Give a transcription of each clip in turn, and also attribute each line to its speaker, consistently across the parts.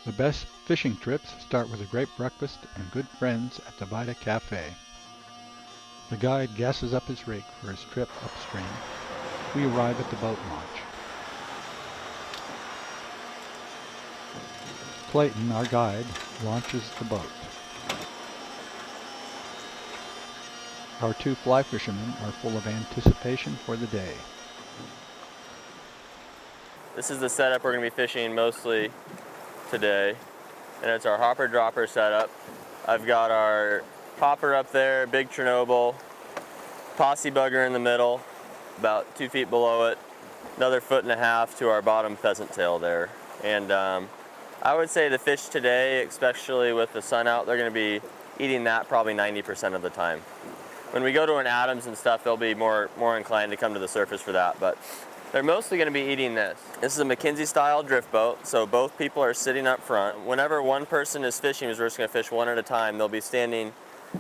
Speaker 1: The best fishing trips start with a great breakfast and good friends at the Vita Cafe. The guide gasses up his rig for his trip upstream. We arrive at the boat launch. Clayton, our guide, launches the boat. Our two fly fishermen are full of anticipation for the day.
Speaker 2: This is the setup we're going to be fishing mostly today, and it's our hopper dropper setup. I've got our popper up there, big Chernobyl, posse bugger in the middle, about 2 feet below it, another 1.5 feet to our bottom pheasant tail there. And I would say the fish today, especially with the sun out, they're going to be eating that probably 90% of the time. When we go to an Adams and stuff, they'll be more inclined to come to the surface for that, but they're mostly going to be eating this. This is a McKenzie style drift boat, so both people are sitting up front. Whenever one person is fishing, we're just going to fish one at a time. They'll be standing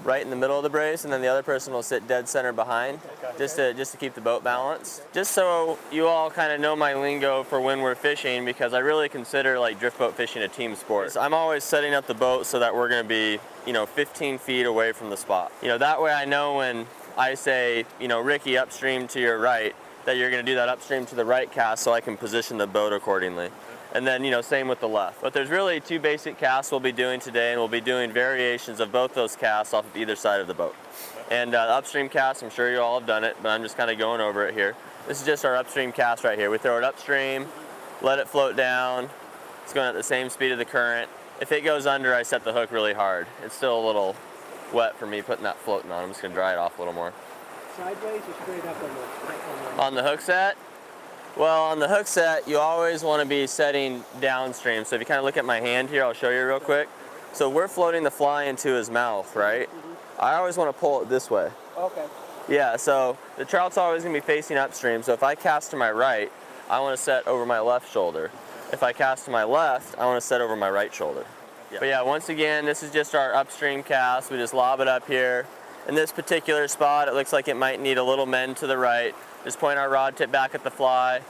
Speaker 2: right in the middle of the brace, and then the other person will sit dead center behind, just to keep the boat balanced. Just so you all kind of know my lingo for when we're fishing, because I really consider like drift boat fishing a team sport. I'm always setting up the boat so that we're going to be, 15 feet away from the spot. That way I know when I say, Ricky, upstream to your right, that you're going to do that upstream to the right cast so I can position the boat accordingly. And then, same with the left. But there's really 2 basic casts we'll be doing today, and we'll be doing variations of both those casts off of either side of the boat. And the upstream cast, I'm sure you all have done it, but I'm just kind of going over it here. This is just our upstream cast right here. We throw it upstream, let it float down. It's going at the same speed of the current. If it goes under, I set the hook really hard. It's still a little wet for me putting that floating on. I'm just going to dry it off a little more.
Speaker 3: Sideways or straight up
Speaker 2: on the Hooksett? Well, on the Hooksett, you always want to be setting downstream. So if you kind of look at my hand here, I'll show you real quick. So we're floating the fly into his mouth, right? I always want to pull it this way.
Speaker 3: Okay.
Speaker 2: Yeah, so the trout's always going to be facing upstream. So if I cast to my right, I want to set over my left shoulder. If I cast to my left, I want to set over my right shoulder. Yeah. But yeah, once again, this is just our upstream cast. We just lob it up here. In this particular spot, it looks like it might need a little mend to the right. Just point our rod tip back at the fly.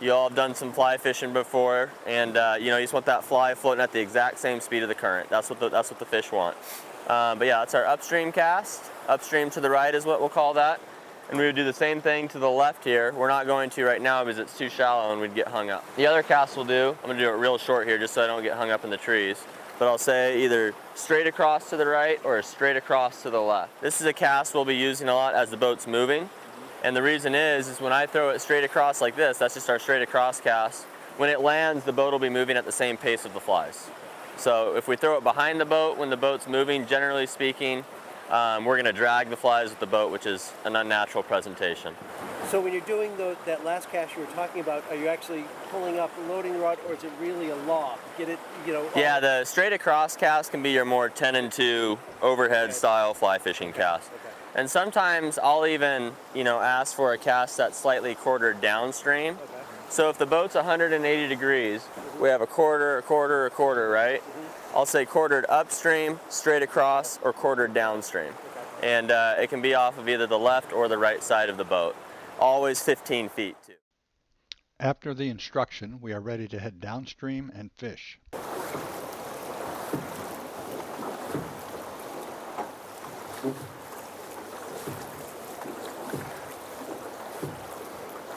Speaker 2: You all have done some fly fishing before, and you just want that fly floating at the exact same speed of the current. That's what the fish want. But yeah, that's our upstream cast. Upstream to the right is what we'll call that. And we would do the same thing to the left here. We're not going to right now because it's too shallow and we'd get hung up. The other cast we'll do, I'm going to do it real short here just so I don't get hung up in the trees. But I'll say either straight across to the right or straight across to the left. This is a cast we'll be using a lot as the boat's moving. And the reason is when I throw it straight across like this, that's just our straight across cast. When it lands, the boat will be moving at the same pace of the flies. So if we throw it behind the boat when the boat's moving, generally speaking, we're going to drag the flies with the boat, which is an unnatural presentation.
Speaker 3: So when you're doing that last cast you were talking about, are you actually pulling up a loading rod, or is it really a lob? Get it,
Speaker 2: Yeah, the straight across cast can be your more 10 and 2 overhead style fly fishing cast. Okay. And sometimes I'll even, ask for a cast that's slightly quartered downstream. Okay. So if the boat's 180 degrees, we have a quarter, right? I'll say quartered upstream, straight across, or quartered downstream. And it can be off of either the left or the right side of the boat. Always 15 feet too.
Speaker 1: After the instruction, we are ready to head downstream and fish.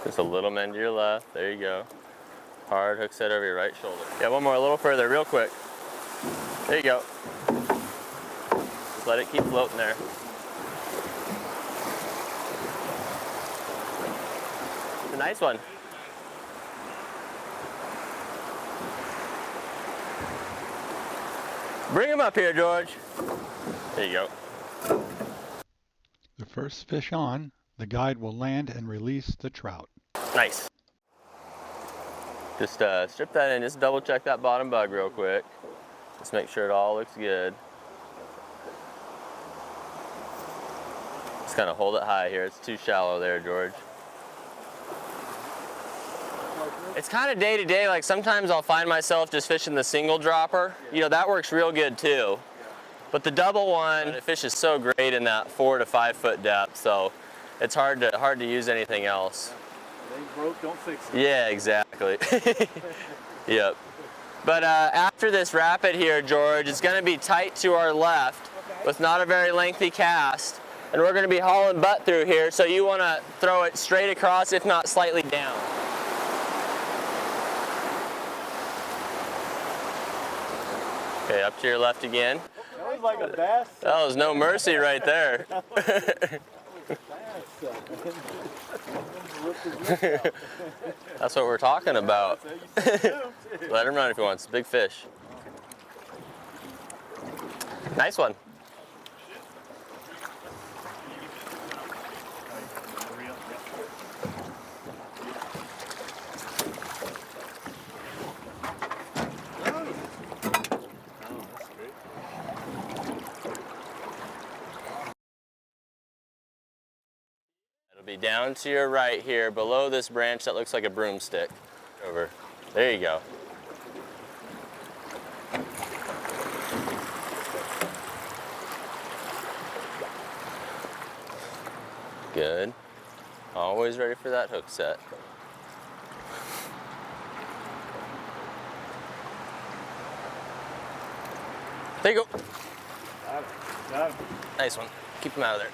Speaker 2: Just a little bend to your left. There you go. Hard hook set over your right shoulder. Yeah, one more, a little further, real quick. There you go. Just let it keep floating there. It's a nice one. Bring him up here, George. There you go.
Speaker 1: The first fish on, the guide will land and release the trout.
Speaker 2: Nice. Just strip that in, just double check that bottom bug real quick. Just make sure it all looks good. Just kind of hold it high here. It's too shallow there, George. It's kind of day to day. Like sometimes I'll find myself just fishing the single dropper. That works real good too. But the double one, it fishes so great in that 4 to 5 foot depth. So it's hard to use anything else.
Speaker 3: It ain't broke, don't fix it.
Speaker 2: Yeah, exactly. Yep. But after this rapid here, George, it's going to be tight to our left with not a very lengthy cast. And we're going to be hauling butt through here, so you want to throw it straight across, if not slightly down. Okay, up to your left again.
Speaker 4: That was like a bass.
Speaker 2: That was no mercy right there. That's what we're talking about. Let him run if he wants. Big fish. Nice one. It'll be down to your right here, below this branch that looks like a broomstick. Over. There you go. Good. Always ready for that hook set. There you go.
Speaker 4: Got him.
Speaker 2: Nice one. Keep him out of there.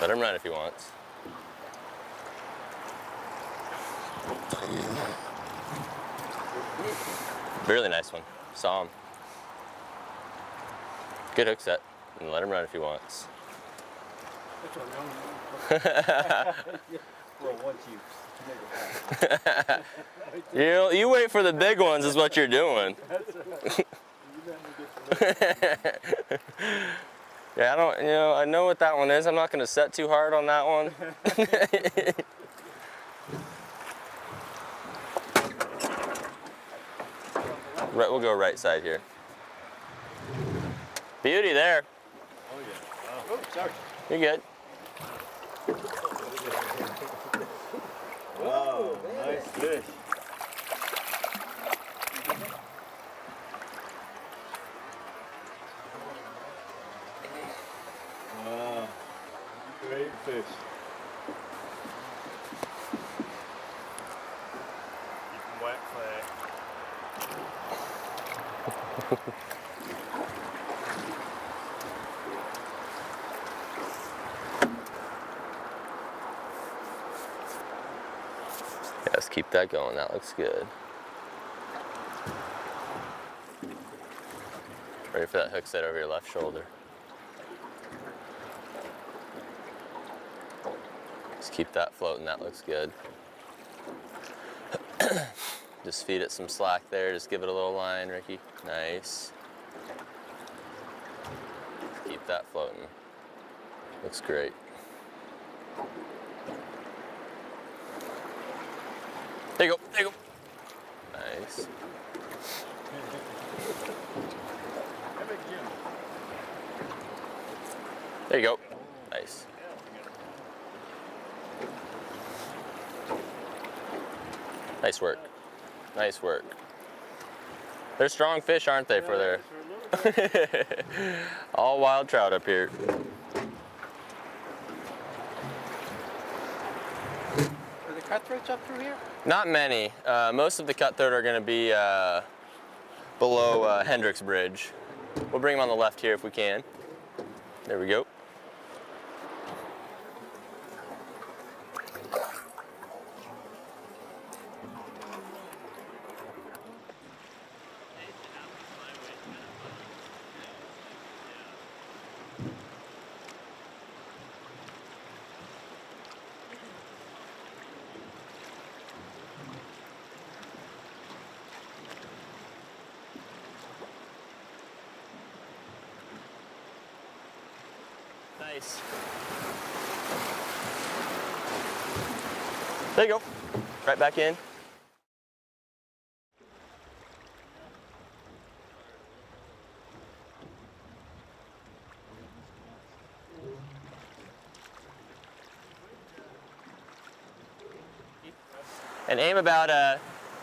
Speaker 2: Let him run if he wants. Really nice one. Saw him. Good hook set. And let him run if he wants.
Speaker 4: Well, once
Speaker 2: You wait for the big ones is what you're doing. Yeah, I know what that one is. I'm not going to set too hard on that one. Right, we'll go right side here. Beauty there.
Speaker 4: Oh yeah. Oh, sorry.
Speaker 2: You're good.
Speaker 4: Wow, nice fish. Wow, great fish. Keep him wet, Clay.
Speaker 2: Yeah, let's keep that going. That looks good. Ready for that hook set over your left shoulder. Just keep that floating. That looks good. Just feed it some slack there. Just give it a little line, Ricky. Nice. Keep that floating. Looks great. There you go. There you go. Nice. There you go. Nice. Nice work. Nice work. They're strong fish, aren't they, for their... All wild trout up here.
Speaker 3: Are the cutthroats up through here?
Speaker 2: Not many. Most of the cutthroat are going to be below Hendricks Bridge. We'll bring them on the left here if we can. There we go. Nice. There you go. Right back in. And aim about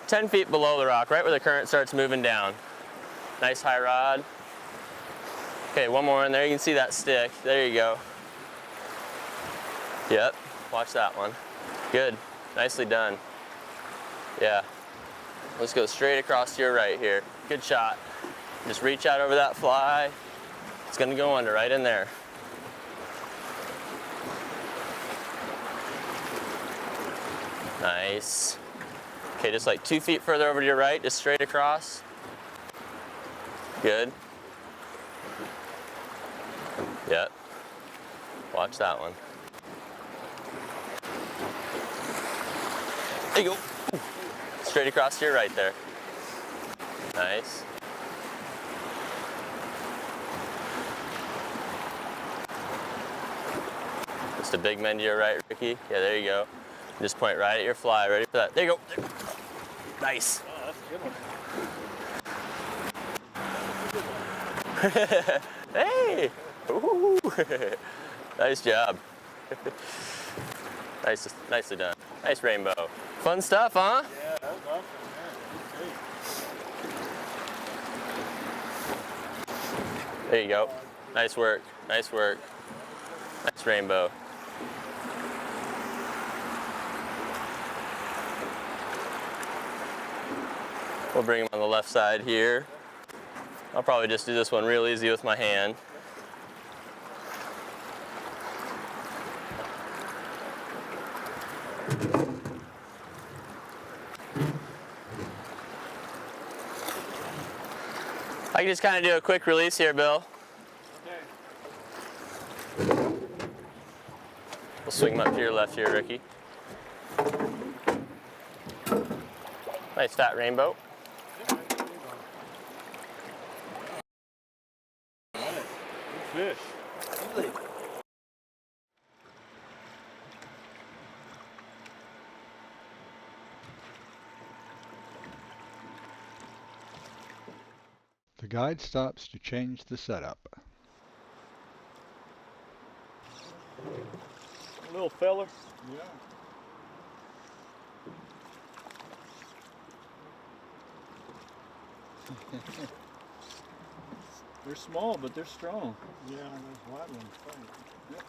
Speaker 2: 10 feet below the rock, right where the current starts moving down. Nice high rod. Okay, one more in there. You can see that stick. There you go. Yep, watch that one. Good, nicely done. Yeah, let's go straight across to your right here. Good shot. Just reach out over that fly. It's gonna go under right in there. Nice. Okay, just like 2 feet further over to your right, just straight across. Good. Yep. Watch that one. There you go. Straight across to your right there. Nice. Just a big bend to your right, Ricky. Yeah, there you go. Just point right at your fly, ready for that. There you go. Nice.
Speaker 4: Oh, that's a good one.
Speaker 2: Hey! Ooh. Nice job. Nicely done. Nice rainbow. Fun stuff, huh?
Speaker 4: Yeah, that was awesome, man. Great.
Speaker 2: There you go. Nice work. Nice work. Nice rainbow. We'll bring him on the left side here. I'll probably just do this one real easy with my hand. I can just kind of do a quick release here, Bill.
Speaker 4: Okay.
Speaker 2: We'll swing him up to your left here, Ricky. Nice fat rainbow.
Speaker 4: Good fish.
Speaker 1: The guide stops to change the setup.
Speaker 4: Little fella. Yeah. They're small, but they're strong. Yeah, those white ones. Yep.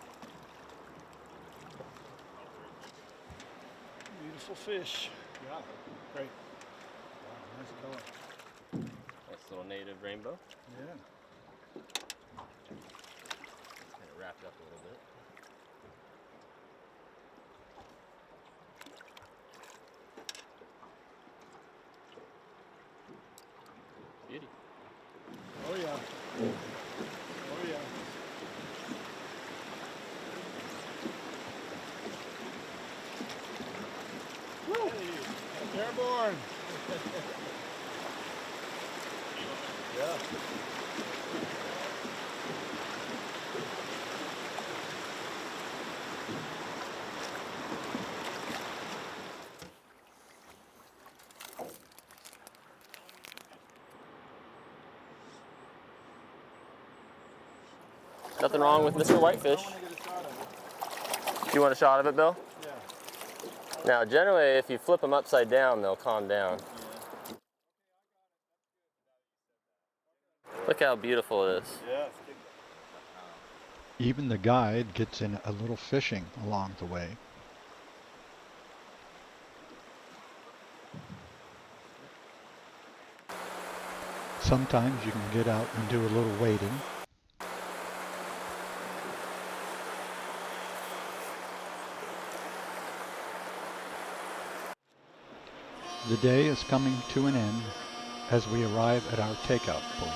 Speaker 4: Beautiful fish. Yeah, great. Wow, nice color.
Speaker 2: Nice little native rainbow.
Speaker 4: Yeah.
Speaker 2: Kind of wrapped up a little bit. Beauty.
Speaker 4: Oh yeah. Oh yeah. Woo! Hey, airborne. Yeah.
Speaker 2: Nothing wrong with Mr. Whitefish.
Speaker 4: I want to get a shot of it.
Speaker 2: Do you want a shot of it, Bill?
Speaker 4: Yeah.
Speaker 2: Now, generally, if you flip them upside down, they'll calm down. Look how beautiful it is.
Speaker 4: Yeah.
Speaker 1: Even the guide gets in a little fishing along the way. Sometimes you can get out and do a little wading. The day is coming to an end as we arrive at our takeout point.